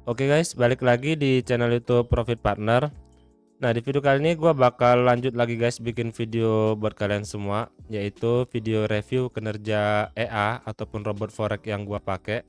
Oke guys, balik lagi di channel YouTube Profit Partner. Nah, di video kali ini gue bakal lanjut lagi guys bikin video buat kalian semua, yaitu video review kinerja EA ataupun robot forex yang gue pakai.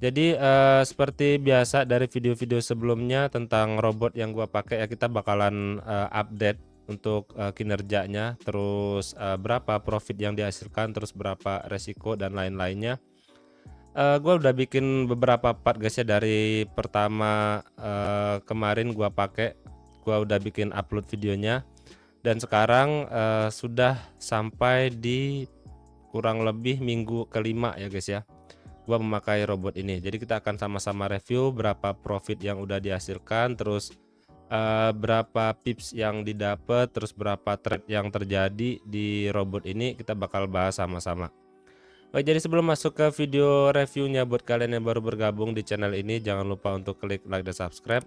Jadi seperti biasa dari video-video sebelumnya tentang robot yang gue pakai ya, kita bakalan update untuk kinerjanya, terus berapa profit yang dihasilkan, terus berapa resiko dan lain-lainnya. Gua udah bikin beberapa part guys ya, dari pertama kemarin gua udah bikin upload videonya, dan sekarang sudah sampai di kurang lebih minggu kelima ya guys ya, gua memakai robot ini. Jadi kita akan sama-sama review berapa profit yang udah dihasilkan, terus berapa pips yang didapat, terus berapa trade yang terjadi di robot ini, kita bakal bahas sama-sama. Baik, jadi sebelum masuk ke video reviewnya, buat kalian yang baru bergabung di channel ini, jangan lupa untuk klik like dan subscribe,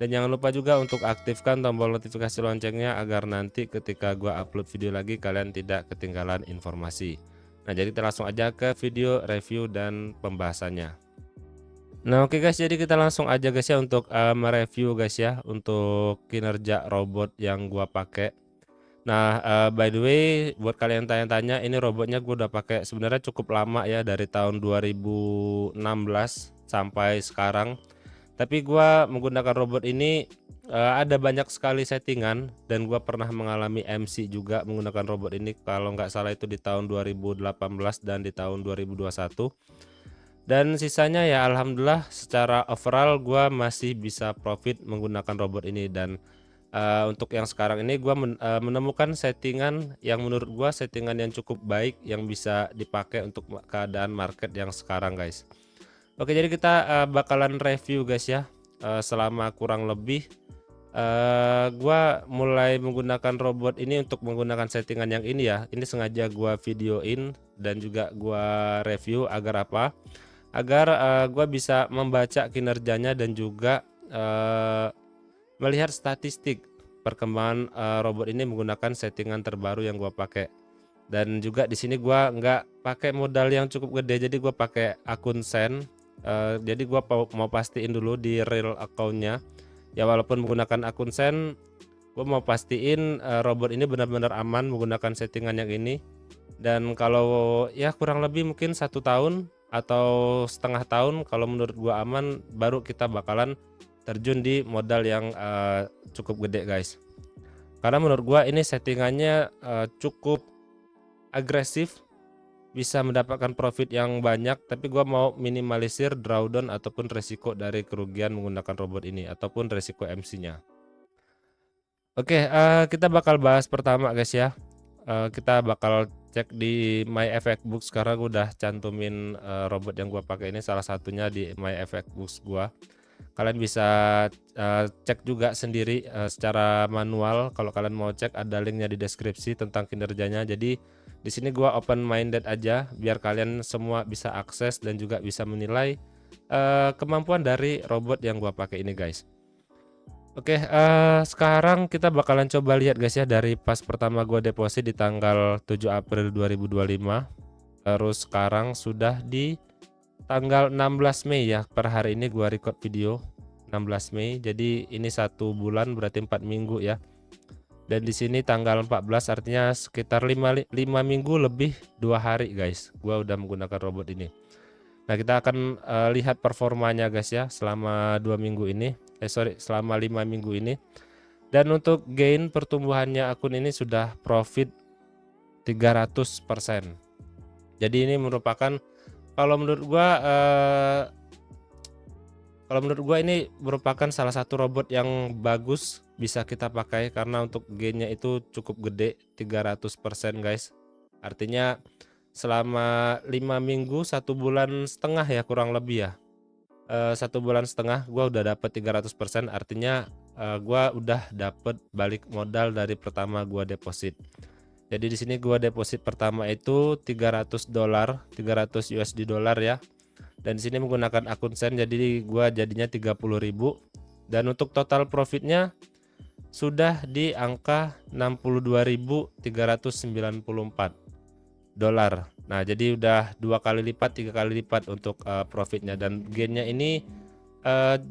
dan jangan lupa juga untuk aktifkan tombol notifikasi loncengnya agar nanti ketika gua upload video lagi kalian tidak ketinggalan informasi. Nah, jadi kita langsung aja ke video review dan pembahasannya. Nah, oke guys, jadi kita langsung aja guys ya untuk mereview guys ya untuk kinerja robot yang gua pakai. Nah, by the way, buat kalian tanya-tanya, ini robotnya gue udah pakai sebenarnya cukup lama ya, dari tahun 2016 sampai sekarang. Tapi gue menggunakan robot ini ada banyak sekali settingan, dan gue pernah mengalami MC juga menggunakan robot ini. Kalau nggak salah itu di tahun 2018 dan di tahun 2021. Dan sisanya ya alhamdulillah secara overall gue masih bisa profit menggunakan robot ini. Dan untuk yang sekarang ini gua menemukan settingan yang menurut gua settingan yang cukup baik yang bisa dipakai untuk keadaan market yang sekarang guys. Oke, jadi kita bakalan review guys ya, selama kurang lebih gua mulai menggunakan robot ini untuk menggunakan settingan yang ini ya. Ini sengaja gua videoin dan juga gua review agar apa? Agar gua bisa membaca kinerjanya dan juga melihat statistik perkembangan robot ini menggunakan settingan terbaru yang gua pakai. Dan juga di sini gua nggak pakai modal yang cukup gede, jadi gua pakai akun Sen. Jadi gua mau pastiin dulu di real accountnya ya, walaupun menggunakan akun Sen, gua mau pastiin robot ini benar-benar aman menggunakan settingan yang ini. Dan kalau ya kurang lebih mungkin 1 tahun atau setengah tahun, kalau menurut gua aman, baru kita bakalan terjun di modal yang cukup gede guys. Karena menurut gua ini settingannya cukup agresif, bisa mendapatkan profit yang banyak, tapi gua mau minimalisir drawdown ataupun resiko dari kerugian menggunakan robot ini ataupun resiko MC-nya. Oke, kita bakal bahas pertama guys ya. Kita bakal cek di My FX Books, karena gue udah cantumin robot yang gua pakai ini salah satunya di My FX Books gua. Kalian bisa cek juga sendiri secara manual. Kalau kalian mau cek, ada linknya di deskripsi tentang kinerjanya. Jadi di sini gua open minded aja biar kalian semua bisa akses dan juga bisa menilai kemampuan dari robot yang gua pakai ini guys. Oke, sekarang kita bakalan coba lihat guys ya, dari pas pertama gua deposit di tanggal 7 April 2025, terus sekarang sudah di tanggal 16 Mei ya, per hari ini gua record video 16 Mei. Jadi ini 1 bulan berarti 4 minggu ya. Dan di sini tanggal 14, artinya sekitar 5 minggu lebih 2 hari guys, gua udah menggunakan robot ini. Nah, kita akan lihat performanya guys ya selama 2 minggu ini. Selama 5 minggu ini. Dan untuk gain pertumbuhannya akun ini sudah profit 300%. Jadi ini merupakan, kalau menurut gua ini merupakan salah satu robot yang bagus bisa kita pakai, karena untuk gainnya itu cukup gede, 300% guys. Artinya selama 5 minggu 1,5 bulan ya kurang lebih ya. 1,5 bulan gua udah dapet 300%, artinya gua udah dapet balik modal dari pertama gua deposit. Jadi di sini gua deposit pertama itu $300, 300 USD dollar ya. Dan di sini menggunakan akun Sen, jadi gua jadinya 30.000. Dan untuk total profitnya sudah di angka 62.394 dolar. Nah, jadi udah 2 kali lipat, 3 kali lipat untuk profitnya. Dan gainnya ini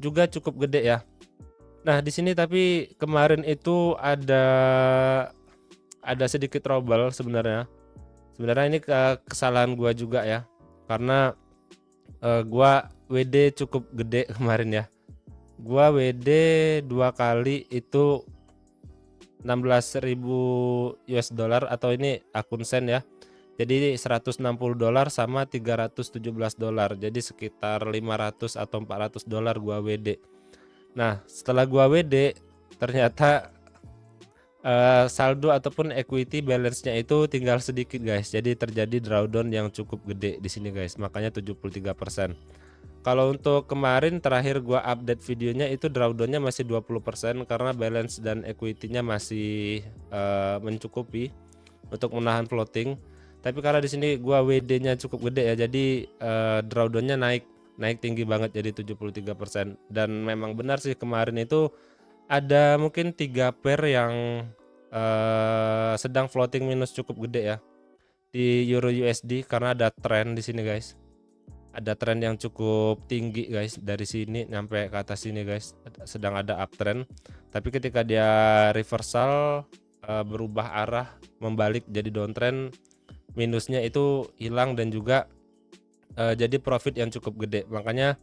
juga cukup gede ya. Nah, di sini tapi kemarin itu ada sedikit trouble sebenarnya. Sebenarnya ini kesalahan gua juga ya. Karena gua WD cukup gede kemarin ya. Gua WD 2 kali itu 16.000 US dollar, atau ini akun sen ya. Jadi $160 sama $317. Jadi sekitar 500 atau $400 gua WD. Nah, setelah gua WD ternyata saldo ataupun equity balance-nya itu tinggal sedikit guys. Jadi terjadi drawdown yang cukup gede di sini guys. Makanya 73%. Kalau untuk kemarin terakhir gua update videonya itu drawdownnya masih 20% karena balance dan equity-nya masih mencukupi untuk menahan floating. Tapi karena di sini gua WD-nya cukup gede ya, jadi drawdownnya naik tinggi banget jadi 73%. Dan memang benar sih kemarin itu ada mungkin 3 pair yang sedang floating minus cukup gede ya di Euro USD karena ada tren di sini guys. Ada tren yang cukup tinggi guys, dari sini sampai ke atas sini guys, sedang ada uptrend. Tapi ketika dia reversal berubah arah membalik jadi downtrend, minusnya itu hilang dan juga jadi profit yang cukup gede. Makanya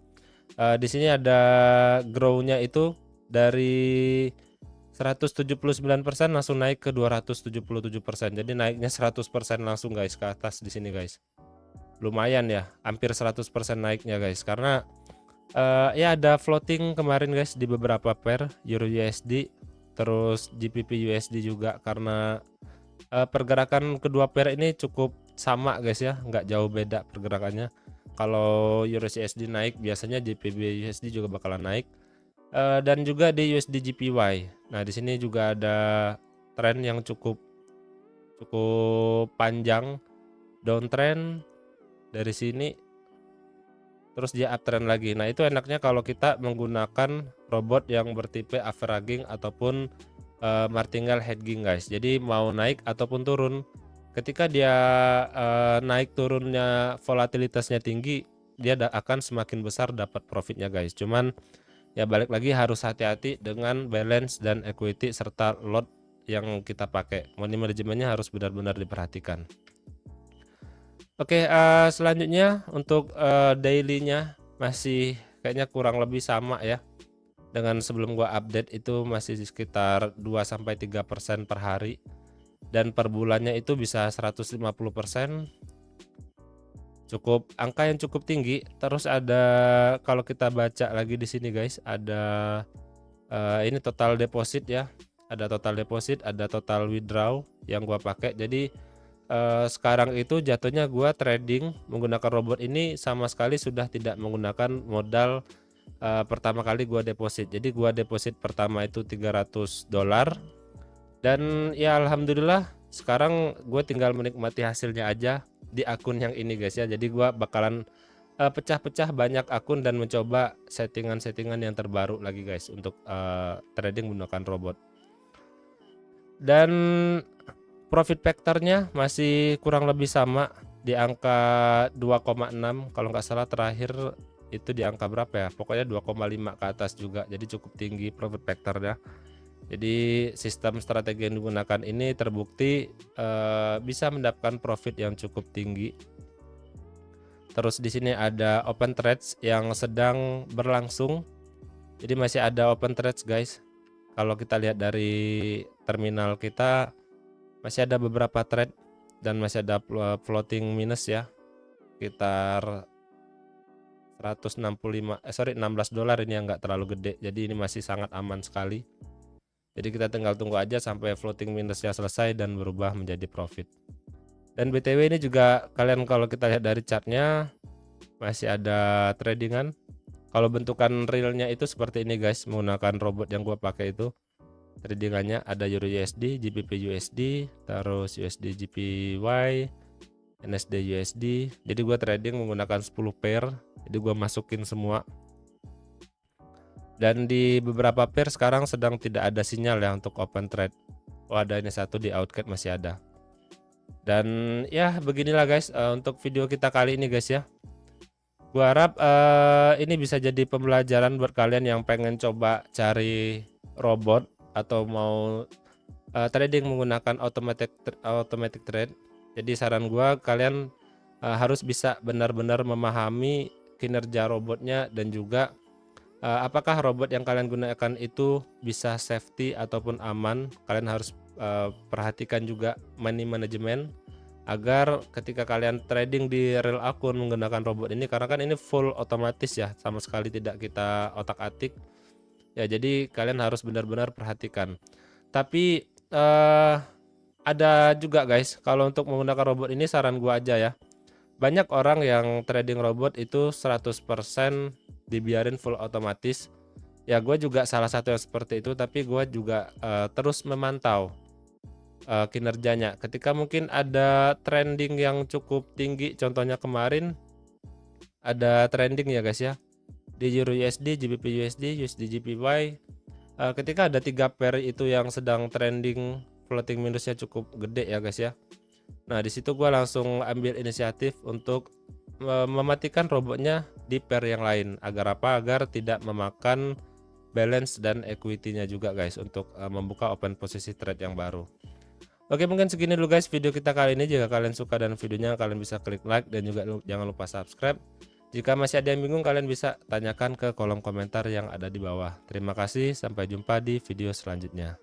di sini ada grow-nya itu dari 179% langsung naik ke 277%. Jadi naiknya 100% langsung guys ke atas di sini guys. Lumayan ya, hampir 100% naiknya guys, karena ya ada floating kemarin guys di beberapa pair Euro USD, terus GBP USD juga, karena pergerakan kedua pair ini cukup sama guys ya, nggak jauh beda pergerakannya. Kalau Euro USD naik biasanya GBP USD juga bakalan naik, dan juga di USD JPY. Nah di sini juga ada tren yang cukup panjang, downtrend dari sini terus dia uptrend lagi. Nah itu enaknya kalau kita menggunakan robot yang bertipe averaging ataupun martingale hedging guys. Jadi mau naik ataupun turun, ketika dia naik turunnya volatilitasnya tinggi, dia akan semakin besar dapat profitnya guys. Cuman ya balik lagi harus hati-hati dengan balance dan equity serta lot yang kita pakai. Money manajemennya harus benar-benar diperhatikan. Oke, selanjutnya untuk daily-nya masih kayaknya kurang lebih sama ya dengan sebelum gua update, itu masih sekitar 2-3% per hari, dan per bulannya itu bisa 150%. Cukup angka yang cukup tinggi. Terus ada, kalau kita baca lagi di sini guys, ada ini total deposit ya. Ada total deposit, ada total withdraw yang gua pakai. Jadi sekarang itu jatuhnya gua trading menggunakan robot ini sama sekali sudah tidak menggunakan modal pertama kali gua deposit. Jadi gua deposit pertama itu $300, dan ya alhamdulillah sekarang gue tinggal menikmati hasilnya aja di akun yang ini guys ya. Jadi gua bakalan pecah-pecah banyak akun dan mencoba settingan-settingan yang terbaru lagi guys untuk trading menggunakan robot. Dan profit factornya masih kurang lebih sama di angka 2,6 kalau nggak salah. Terakhir itu di angka berapa ya, pokoknya 2,5 ke atas juga, jadi cukup tinggi profit factornya. Jadi sistem strategi yang digunakan ini terbukti bisa mendapatkan profit yang cukup tinggi. Terus di sini ada open trades yang sedang berlangsung, jadi masih ada open trades guys. Kalau kita lihat dari terminal kita masih ada beberapa trade dan masih ada floating minus ya, sekitar 16 dolar ini yang nggak terlalu gede, jadi ini masih sangat aman sekali. Jadi kita tinggal tunggu aja sampai floating minusnya selesai dan berubah menjadi profit. Dan BTW ini juga kalian kalau kita lihat dari chartnya masih ada tradingan. Kalau bentukan realnya itu seperti ini guys, menggunakan robot yang gua pakai itu. Tradingannya ada Euro USD, GBP USD, terus USD JPY, NSD USD. Jadi gua trading menggunakan 10 pair, jadi gua masukin semua. Dan di beberapa pair sekarang sedang tidak ada sinyal ya untuk open trade. Oh ada ini satu di Outcat masih ada. Dan ya beginilah guys untuk video kita kali ini guys ya. Gua harap ini bisa jadi pembelajaran buat kalian yang pengen coba cari robot atau mau trading menggunakan automatic trade. Jadi saran gua kalian harus bisa benar-benar memahami kinerja robotnya dan juga apakah robot yang kalian gunakan itu bisa safety ataupun aman. Kalian harus perhatikan juga money management agar ketika kalian trading di real akun menggunakan robot ini, karena kan ini full otomatis ya, sama sekali tidak kita otak-atik ya, jadi kalian harus benar-benar perhatikan. Tapi ada juga guys, kalau untuk menggunakan robot ini saran gua aja ya, banyak orang yang trading robot itu 100% dibiarin full otomatis ya. Gue juga salah satu yang seperti itu, tapi gue juga terus memantau kinerjanya. Ketika mungkin ada trending yang cukup tinggi, contohnya kemarin ada trending ya guys ya, di Euro USD, GBP USD, USD JPY. Ketika ada 3 pair itu yang sedang trending, floating minusnya cukup gede ya guys ya. Nah di situ gue langsung ambil inisiatif untuk mematikan robotnya di pair yang lain. Agar apa? Agar tidak memakan balance dan equity-nya juga guys, untuk membuka open posisi trade yang baru. Oke, mungkin segini dulu guys video kita kali ini. Jika kalian suka dan videonya, kalian bisa klik like dan juga jangan lupa subscribe. Jika masih ada yang bingung, kalian bisa tanyakan ke kolom komentar yang ada di bawah. Terima kasih, sampai jumpa di video selanjutnya.